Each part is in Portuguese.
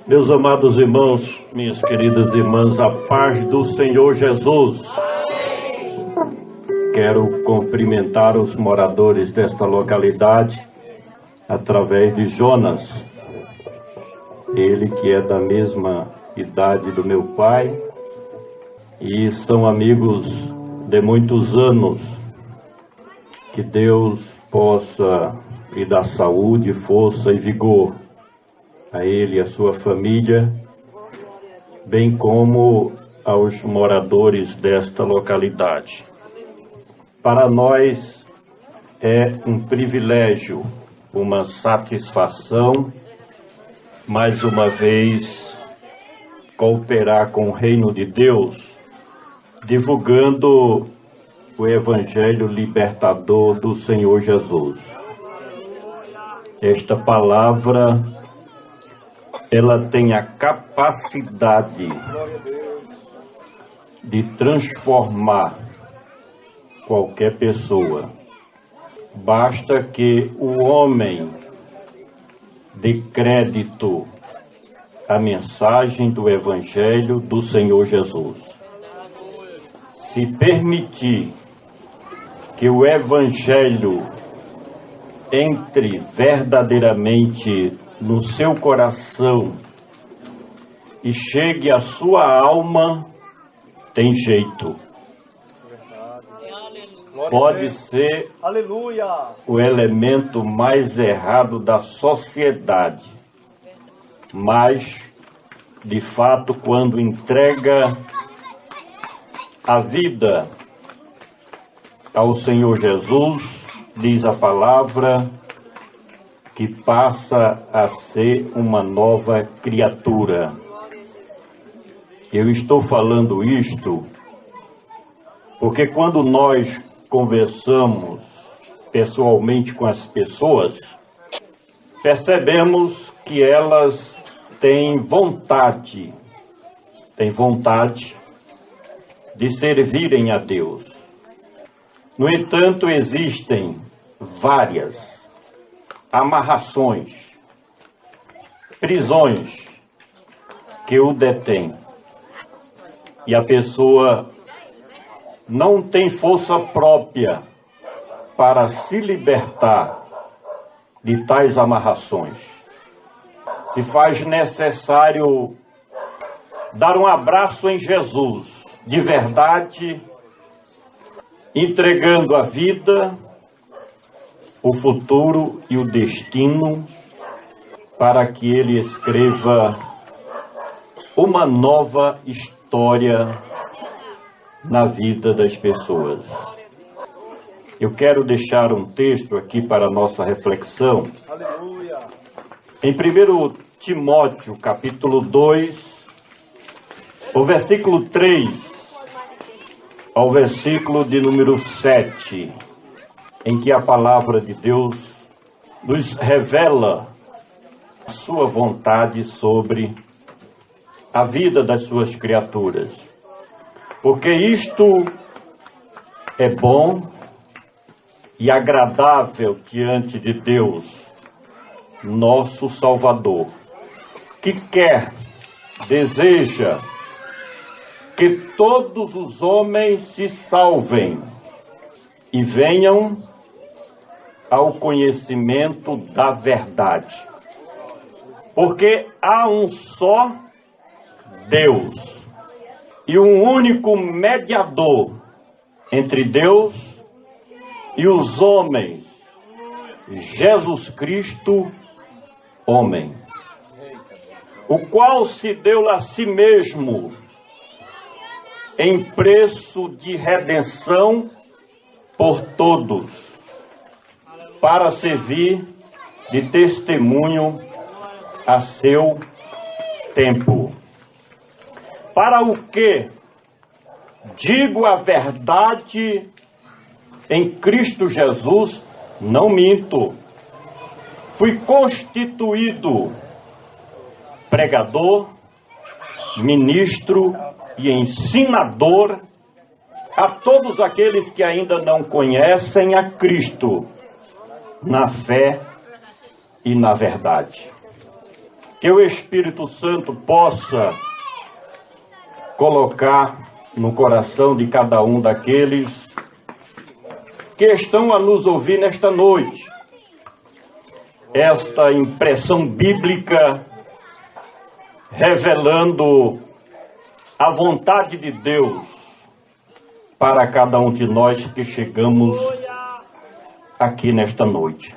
Meus amados irmãos, minhas queridas irmãs, a paz do Senhor Jesus. Quero cumprimentar os moradores desta localidade através de Jonas. Ele que é da mesma idade do meu pai e são amigos de muitos anos. Que Deus possa lhe dar saúde, força e vigor a ele e a sua família, bem como aos moradores desta localidade. Para nós é um privilégio, uma satisfação, mais uma vez, cooperar com o reino de Deus, divulgando o Evangelho libertador do Senhor Jesus. Esta palavra, ela tem a capacidade de transformar qualquer pessoa. Basta que o homem dê crédito à mensagem do Evangelho do Senhor Jesus. Se permitir que o Evangelho entre verdadeiramente no seu coração e chegue à sua alma, tem jeito. Pode ser o elemento mais errado da sociedade, mas, de fato, quando entrega a vida ao Senhor Jesus, diz a palavra, que passa a ser uma nova criatura. Eu estou falando isto porque quando nós conversamos pessoalmente com as pessoas, percebemos que elas têm vontade de servirem a Deus. No entanto, existem várias amarrações, prisões que o detêm. E a pessoa não tem força própria para se libertar de tais amarrações. Se faz necessário dar um abraço em Jesus, de verdade, entregando a vida, o futuro e o destino, para que ele escreva uma nova história na vida das pessoas. Eu quero deixar um texto aqui para a nossa reflexão. Aleluia. Em 1 Timóteo, capítulo 2, o versículo 3 ao versículo de número 7, em que a palavra de Deus nos revela a sua vontade sobre a vida das suas criaturas. Porque isto é bom e agradável diante de Deus, nosso Salvador, que deseja que todos os homens se salvem e venham ao conhecimento da verdade. Porque há um só Deus e um único mediador entre Deus e os homens, Jesus Cristo, homem, o qual se deu a si mesmo em preço de redenção por todos, para servir de testemunho a seu tempo. Para o que digo a verdade em Cristo Jesus, não minto. Fui constituído pregador, ministro e ensinador a todos aqueles que ainda não conhecem a Cristo na fé e na verdade. que o Espírito Santo possa colocar no coração de cada um daqueles que estão a nos ouvir nesta noite esta impressão bíblica revelando a vontade de Deus para cada um de nós que chegamos aqui nesta noite.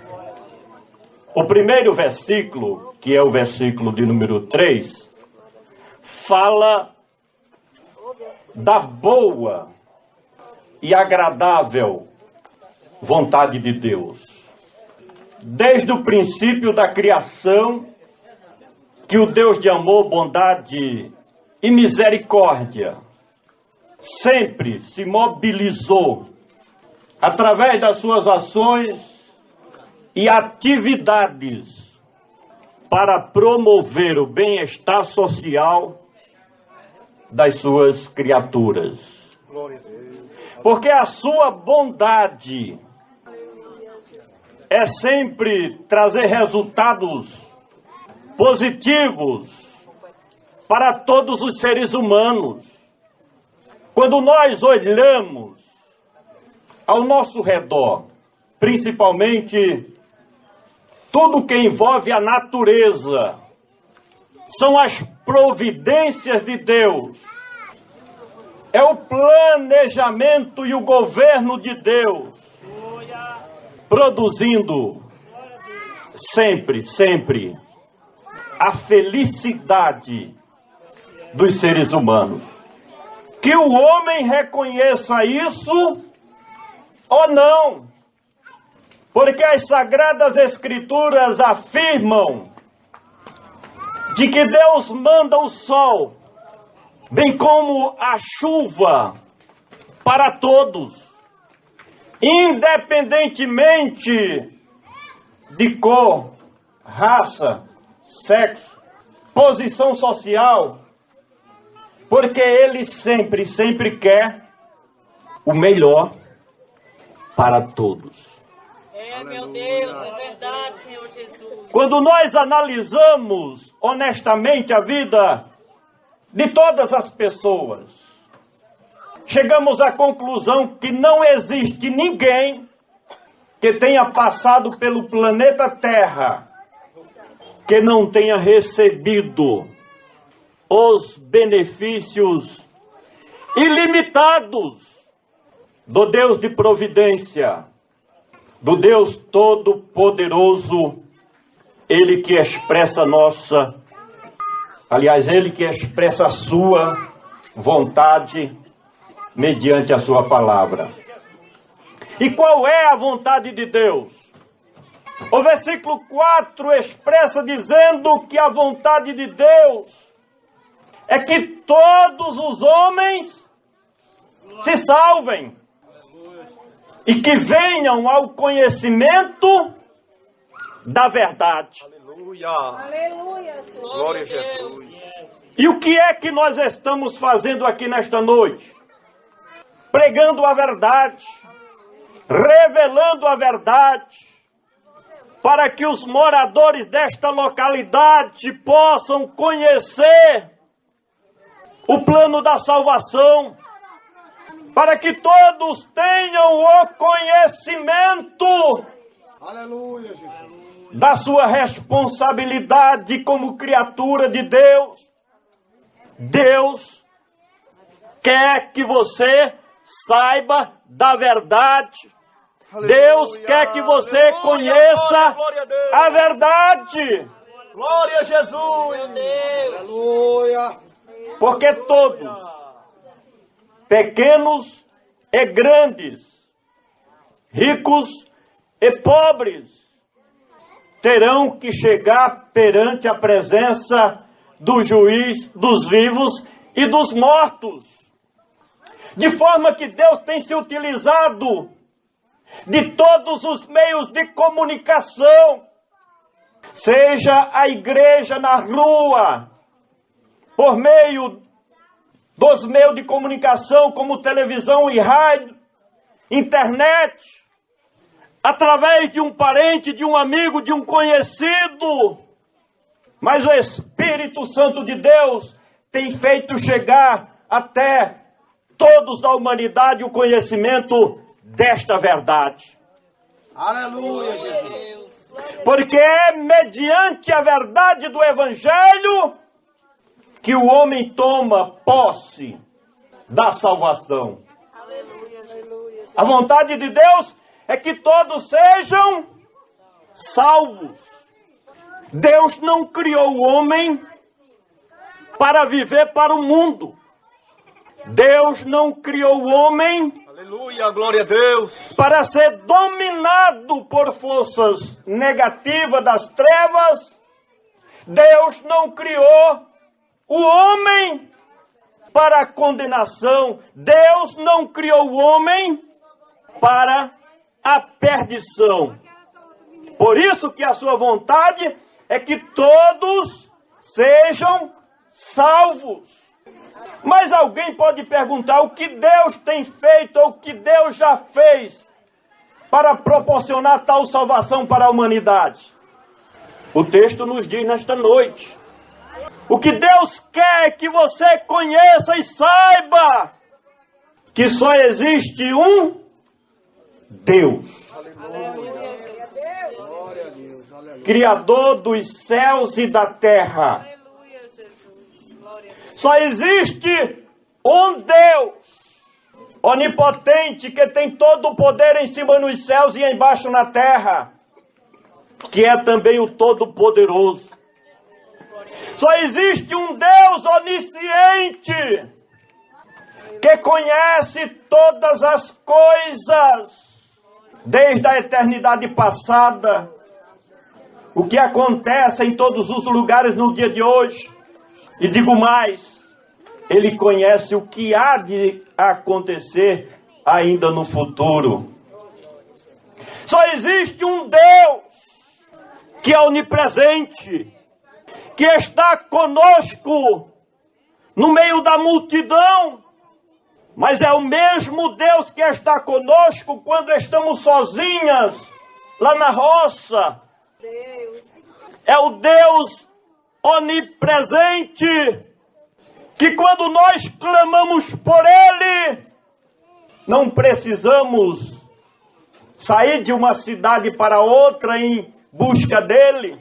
O primeiro versículo, que é o versículo de número 3, fala da boa e agradável vontade de Deus. Desde o princípio da criação, que o Deus de amor, bondade e misericórdia sempre se mobilizou através das suas ações e atividades para promover o bem-estar social das suas criaturas. Porque a sua bondade é sempre trazer resultados positivos para todos os seres humanos. Quando nós olhamos ao nosso redor, principalmente tudo que envolve a natureza, são as providências de Deus, é o planejamento e o governo de Deus, produzindo sempre a felicidade dos seres humanos. Que o homem reconheça isso ou não, porque as Sagradas Escrituras afirmam de que Deus manda o sol, bem como a chuva, para todos, independentemente de cor, raça, sexo, posição social, porque Ele sempre quer o melhor para todos. Meu Deus, é verdade, Senhor Jesus. Quando nós analisamos honestamente a vida de todas as pessoas, chegamos à conclusão que não existe ninguém que tenha passado pelo planeta Terra que não tenha recebido os benefícios ilimitados do Deus de providência, do Deus Todo-Poderoso, Ele que expressa Ele que expressa a sua vontade mediante a sua palavra. E qual é a vontade de Deus? O versículo 4 expressa dizendo que a vontade de Deus é que todos os homens se salvem e que venham ao conhecimento da verdade. Aleluia. Aleluia, Senhor. Glória a Jesus. E o que é que nós estamos fazendo aqui nesta noite? Pregando a verdade, revelando a verdade, para que os moradores desta localidade possam conhecer o plano da salvação, para que todos tenham o conhecimento Aleluia, Jesus. da sua responsabilidade como criatura de Deus. Deus quer que você saiba da verdade. Deus quer que você conheça a verdade. Glória a Jesus. Meu Deus. Aleluia. Porque todos, pequenos e grandes, ricos e pobres, terão que chegar perante a presença do juiz dos vivos e dos mortos. De forma que Deus tem se utilizado de todos os meios de comunicação, seja a igreja na rua, por meio dos meios de comunicação como televisão e rádio, internet, através de um parente, de um amigo, de um conhecido, Mas o Espírito Santo de Deus tem feito chegar até todos da humanidade o conhecimento desta verdade. Aleluia, Jesus. Porque é mediante a verdade do Evangelho que o homem toma posse da salvação. A vontade de Deus é que todos sejam salvos. Deus não criou o homem para viver para o mundo. Deus não criou o homem, Aleluia, glória a Deus, para ser dominado por forças negativas das trevas. Deus não criou o homem para a condenação. Deus não criou o homem para a perdição. Por isso que a sua vontade é que todos sejam salvos. Mas alguém pode perguntar o que Deus tem feito ou o que Deus já fez para proporcionar tal salvação para a humanidade. O texto nos diz nesta noite. O que Deus quer é que você conheça e saiba que só existe um Deus. Criador dos céus e da terra. Só existe um Deus onipotente que tem todo o poder em cima nos céus e embaixo na terra, que é também o Todo-Poderoso. Só existe um Deus onisciente que conhece todas as coisas desde a eternidade passada, o que acontece em todos os lugares no dia de hoje. E digo mais, Ele conhece o que há de acontecer ainda no futuro. Só existe um Deus que é onipresente, que está conosco no meio da multidão, mas é o mesmo Deus que está conosco quando estamos sozinhas lá na roça. É o Deus onipresente, que quando nós clamamos por Ele, não precisamos sair de uma cidade para outra em busca dEle.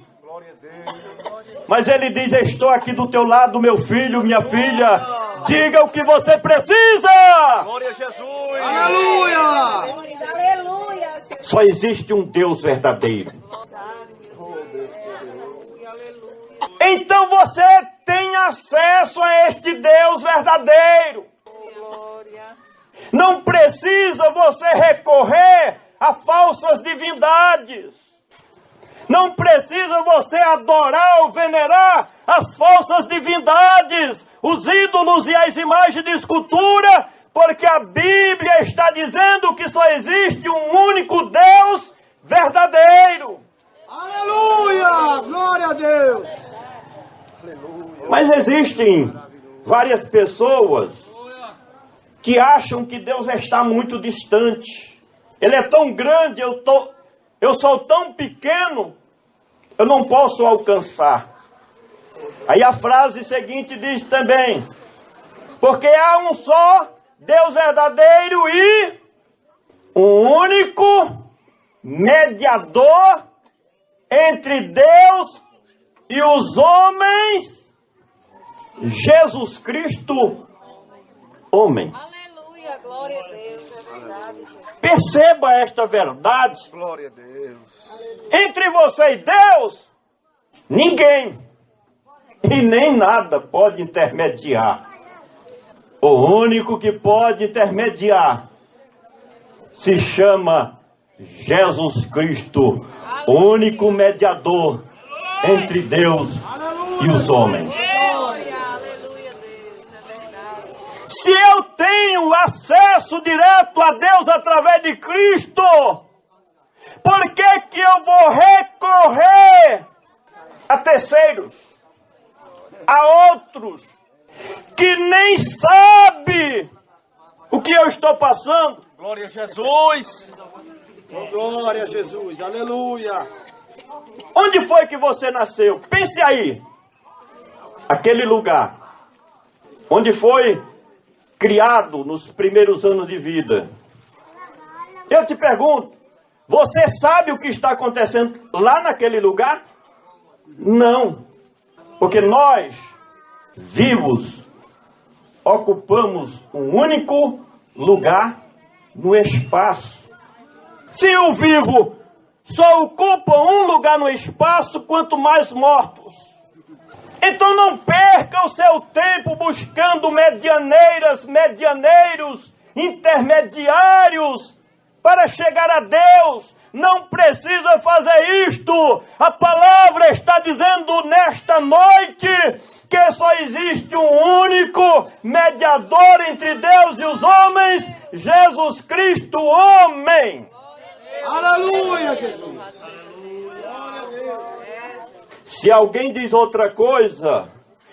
Mas Ele diz: estou aqui do teu lado, meu filho, minha filha, diga o que você precisa. glória a Jesus, aleluia. Aleluia. Só existe um Deus verdadeiro. Então você tem acesso a este Deus verdadeiro. Não precisa você recorrer a falsas divindades. Não precisa você adorar ou venerar as falsas divindades, os ídolos e as imagens de escultura, porque a Bíblia está dizendo que só existe um único Deus verdadeiro. Aleluia, glória a Deus. Mas existem várias pessoas que acham que Deus está muito distante. Ele é tão grande, eu sou tão pequeno, eu não posso alcançar. Aí a frase seguinte diz também: porque há um só Deus verdadeiro e um único mediador entre Deus e os homens, Jesus Cristo, homem. Aleluia, glória a Deus, é verdade, Jesus. Perceba esta verdade. Glória a Deus. Entre você e Deus, ninguém e nem nada pode intermediar. O único que pode intermediar se chama Jesus Cristo, o único mediador entre Deus e os homens. Glória, aleluia, Deus, é verdade. Se eu tenho acesso direto a Deus através de Cristo, por que que eu vou recorrer a terceiros, a outros, que nem sabe o que eu estou passando? Glória a Jesus. Glória a Jesus, aleluia. Onde foi que você nasceu? Pense aí. Aquele lugar. Onde foi criado nos primeiros anos de vida. Eu te pergunto, você sabe o que está acontecendo lá naquele lugar? Não. Porque nós, vivos, ocupamos um único lugar no espaço. Se o vivo só ocupa um lugar no espaço, quanto mais mortos. Então não perca o seu tempo buscando medianeiros, intermediários para chegar a Deus. Não precisa fazer isto. A palavra está dizendo nesta noite que só existe um único mediador entre Deus e os homens, Jesus Cristo, homem. Aleluia, Jesus. Se alguém diz outra coisa,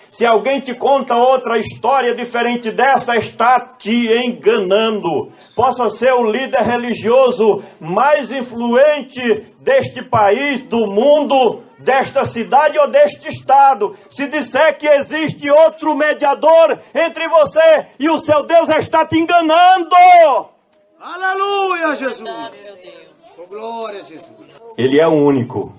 se alguém te conta outra história diferente dessa, está te enganando. Possa ser o líder religioso mais influente deste país, do mundo, desta cidade ou deste estado. Se disser que existe outro mediador entre você e o seu Deus, está te enganando. Aleluia, Jesus. Verdade, meu Deus. Oh, glória a Jesus. Ele é o único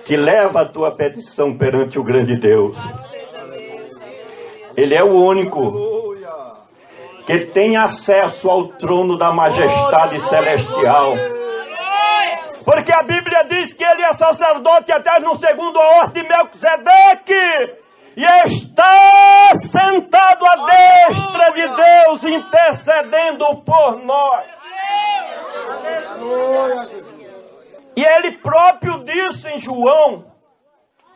que leva a tua petição perante o grande Deus. Ele é o único Aleluia. que tem acesso ao trono da majestade celestial. Porque a Bíblia diz que ele é sacerdote até no segundo a ordem de Melquisedeque. E está sentado à destra de Deus, intercedendo por nós. Aleluia, Jesus. E ele próprio disse em João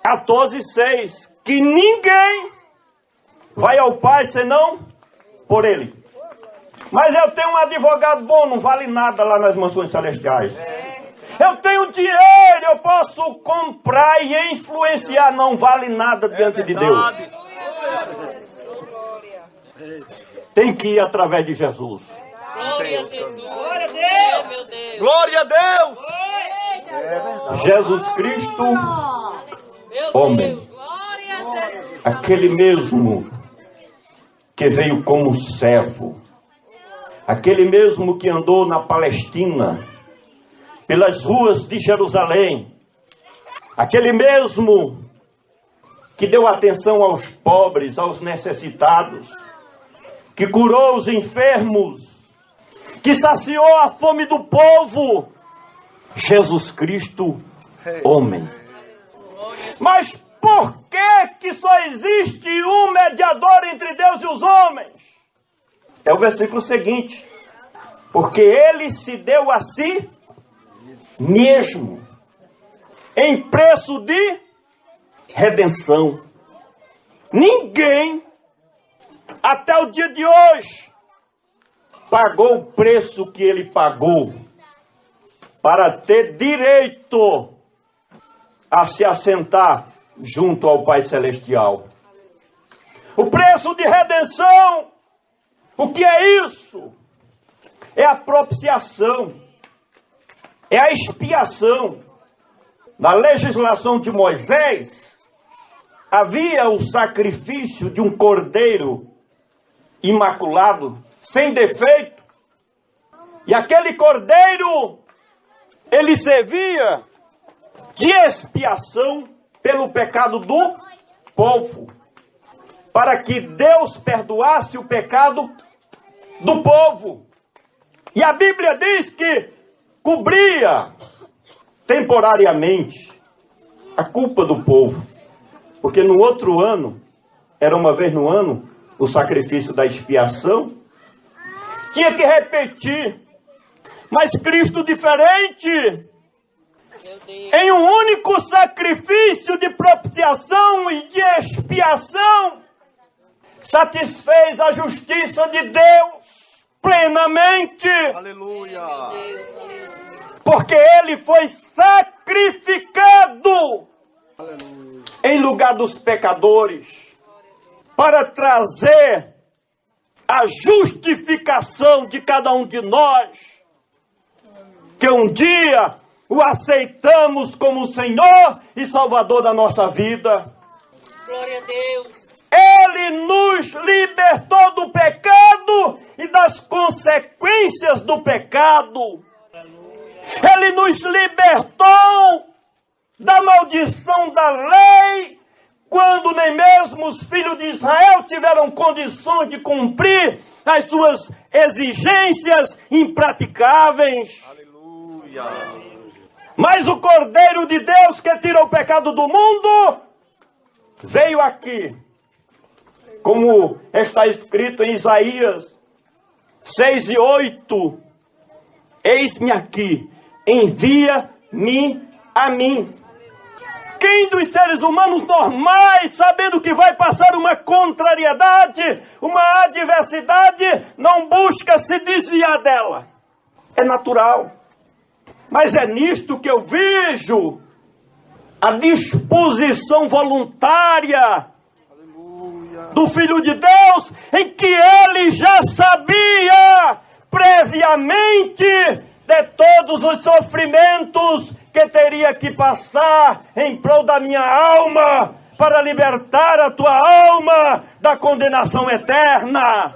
14,6 que ninguém vai ao Pai senão por ele. Mas eu tenho um advogado bom, não vale nada lá nas mansões celestiais. Eu tenho dinheiro, eu posso comprar e influenciar, não vale nada diante de Deus. Tem que ir através de Jesus. Glória a Jesus. Glória a Deus, meu Deus. Glória a Deus. Jesus Cristo, Meu homem. Deus. Glória a Jesus. Aquele mesmo que veio como servo, aquele mesmo que andou na Palestina, pelas ruas de Jerusalém, aquele mesmo que deu atenção aos pobres, aos necessitados, que curou os enfermos, que saciou a fome do povo, Jesus Cristo, homem. Mas por que só existe um mediador entre Deus e os homens? É o versículo seguinte. Porque ele se deu a si mesmo, em preço de redenção. Ninguém, até o dia de hoje, pagou o preço que ele pagou para ter direito a se assentar junto ao Pai Celestial. O preço de redenção, o que é isso? É a propiciação, é a expiação. Na legislação de Moisés, havia o sacrifício de um cordeiro imaculado, sem defeito. E aquele cordeiro, ele servia de expiação pelo pecado do povo, para que Deus perdoasse o pecado do povo. E a Bíblia diz que cobria temporariamente a culpa do povo, porque no outro ano, era uma vez no ano, o sacrifício da expiação, tinha que repetir. Mas Cristo, diferente, em um único sacrifício de propiciação e de expiação, satisfez a justiça de Deus plenamente. Aleluia. Porque ele foi sacrificado em lugar dos pecadores, para trazer a justificação de cada um de nós, que um dia o aceitamos como Senhor e Salvador da nossa vida. Glória a Deus. Ele nos libertou do pecado e das consequências do pecado. Ele nos libertou da maldição da lei, quando nem mesmo os filhos de Israel tiveram condições de cumprir as suas exigências impraticáveis. Aleluia. Mas o Cordeiro de Deus, que tira o pecado do mundo, veio aqui, como está escrito em Isaías 6:8, eis-me aqui, envia-me a mim. Quem dos seres humanos normais, sabendo que vai passar uma contrariedade, uma adversidade, não busca se desviar dela? É natural. Mas é nisto que eu vejo a disposição voluntária do Filho de Deus, em que ele já sabia previamente de todos os sofrimentos que teria que passar em prol da minha alma, para libertar a tua alma da condenação eterna.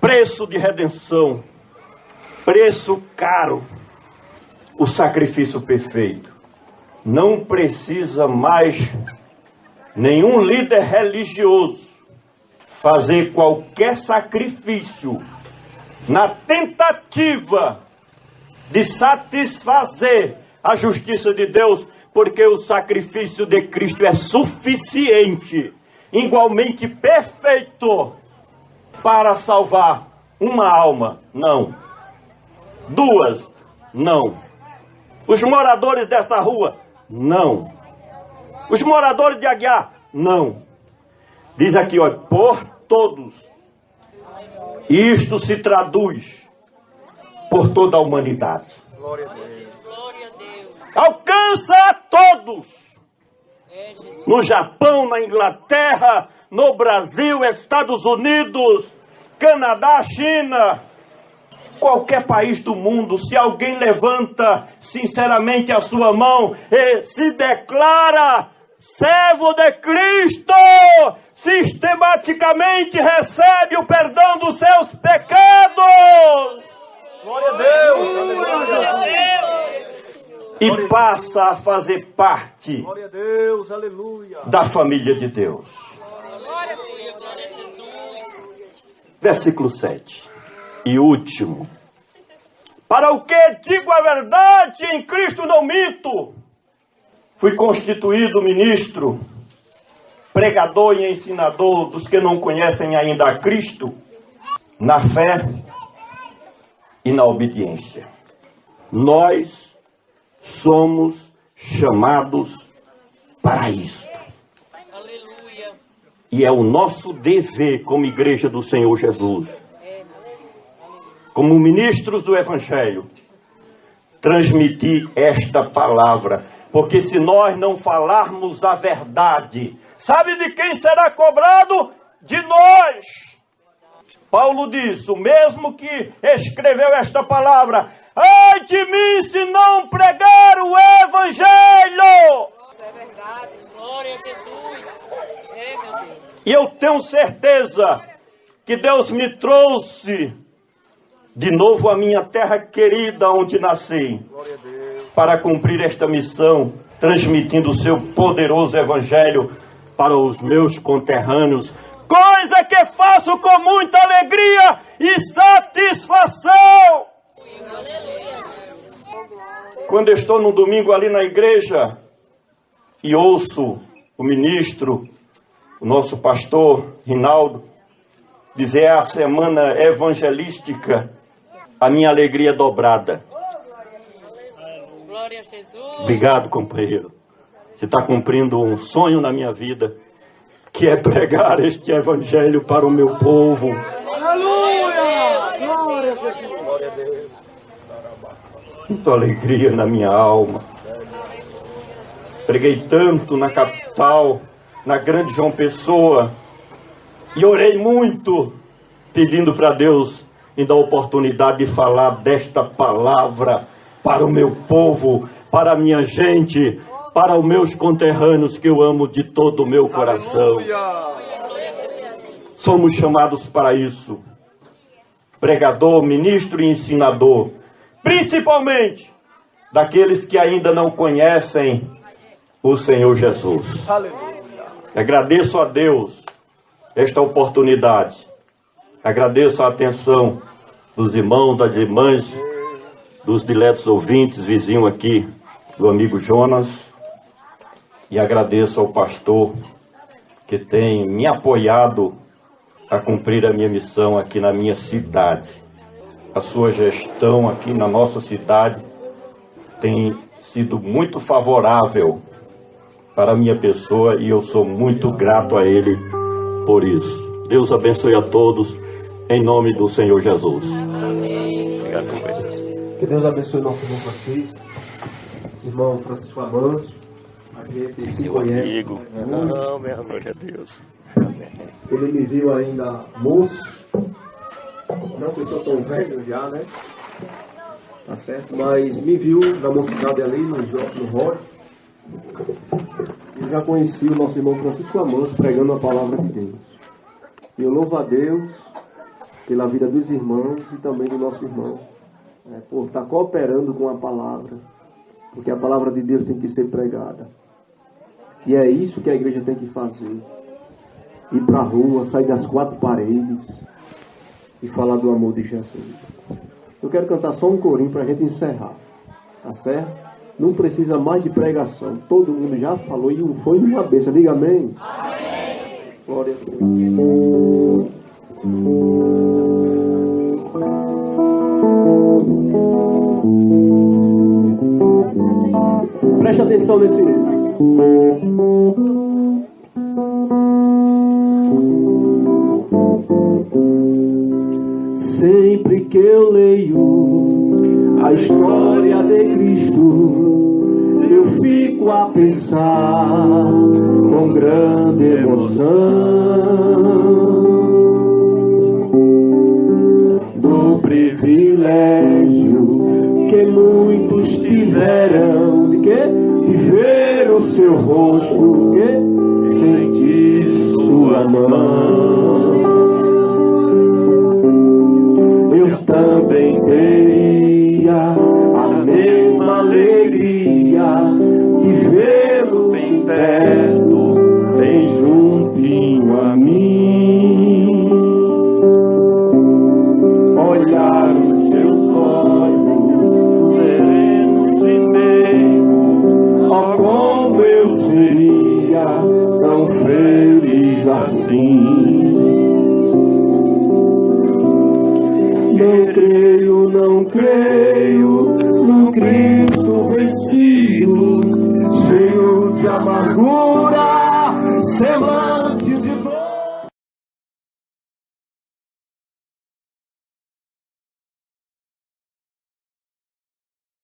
Preço de redenção, preço caro, o sacrifício perfeito. Não precisa mais nenhum líder religioso fazer qualquer sacrifício na tentativa de satisfazer a justiça de Deus, porque o sacrifício de Cristo é suficiente, igualmente perfeito, para salvar uma alma. Não. Duas. Não. Os moradores dessa rua. Não. Os moradores de Aguiar. Não. Diz aqui, ó, por todos. Isto se traduz por toda a humanidade. Glória a Deus. Glória a Deus. Alcança a todos. No Japão, na Inglaterra, no Brasil, Estados Unidos, Canadá, China, qualquer país do mundo, se alguém levanta sinceramente a sua mão e se declara servo de Cristo, sistematicamente recebe o perdão dos seus pecados. Glória a Deus. Glória a Deus. E passa a fazer parte Glória a Deus. Aleluia. da família de Deus. Glória a Deus. Glória a Jesus. Versículo 7. E último. Para o que digo a verdade, em Cristo não minto. Fui constituído ministro, pregador e ensinador dos que não conhecem ainda a Cristo, na fé e na obediência. Nós somos chamados para isto. Aleluia. E é o nosso dever como igreja do Senhor Jesus, como ministros do Evangelho, transmitir esta palavra. Porque se nós não falarmos a verdade, sabe de quem será cobrado? De nós. Paulo diz, o mesmo que escreveu esta palavra: ai de mim se não pregar o Evangelho. Isso é verdade. Glória a Jesus. É, meu Deus. E eu tenho certeza que Deus me trouxe de novo à minha terra querida, onde nasci, Glória a Deus. para cumprir esta missão, transmitindo o seu poderoso Evangelho para os meus conterrâneos, coisa que faço com muita alegria e satisfação. Quando estou no domingo ali na igreja e ouço o ministro, o nosso pastor Rinaldo, dizer é a semana evangelística, a minha alegria é dobrada. Glória a Jesus. Obrigado, companheiro. Você está cumprindo um sonho na minha vida, que é pregar este evangelho para o meu povo. Aleluia. Glória a Jesus. Glória a Deus. Muita alegria na minha alma. Preguei tanto na capital, na grande João Pessoa, e orei muito, pedindo para Deus em dar a oportunidade de falar desta palavra para o meu povo, para a minha gente, para os meus conterrâneos que eu amo de todo o meu coração. Somos chamados para isso. Pregador, ministro e ensinador, principalmente daqueles que ainda não conhecem o Senhor Jesus. Agradeço a Deus esta oportunidade. Agradeço a atenção dos irmãos, das irmãs, dos diletos ouvintes, vizinho aqui, do amigo Jonas. E agradeço ao pastor que tem me apoiado a cumprir a minha missão aqui na minha cidade. A sua gestão aqui na nossa cidade tem sido muito favorável para a minha pessoa e eu sou muito grato a ele por isso. Deus abençoe a todos, em nome do Senhor Jesus. Amém. Obrigado por vocês. Que Deus abençoe nosso irmão Francisco, irmão Francisco Amanso. A gente se conhece. Amigo. Não, meu amor de Deus. Ele me viu ainda moço. Não que eu sou tão velho já, né? Tá certo? Mas me viu na mocidade ali no Rocha. Eu já conheci o nosso irmão Francisco Amanso pregando a palavra de Deus. E eu louvo a Deus pela vida dos irmãos e também do nosso irmão, por estar cooperando com a palavra, porque a palavra de Deus tem que ser pregada. E é isso que a igreja tem que fazer. Ir para a rua, sair das quatro paredes e falar do amor de Jesus. Eu quero cantar só um corinho para a gente encerrar, tá certo? Não precisa mais de pregação. Todo mundo já falou e foi numa bênção. Diga amém. Amém. Glória a Deus. Preste atenção nesse livro. Sempre que eu leio a história de Cristo, eu fico a pensar com grande emoção do privilégio que muitos tiveram de ver o seu rosto, sentir sua mão. Eu também teria a mesma alegria de vê-lo bem perto, bem juntinho a mim. Olhar os seus olhos serenos e meigos, oh, como eu seria tão feliz assim. Não creio no Cristo vencido, cheio de amargura, semblante de dor.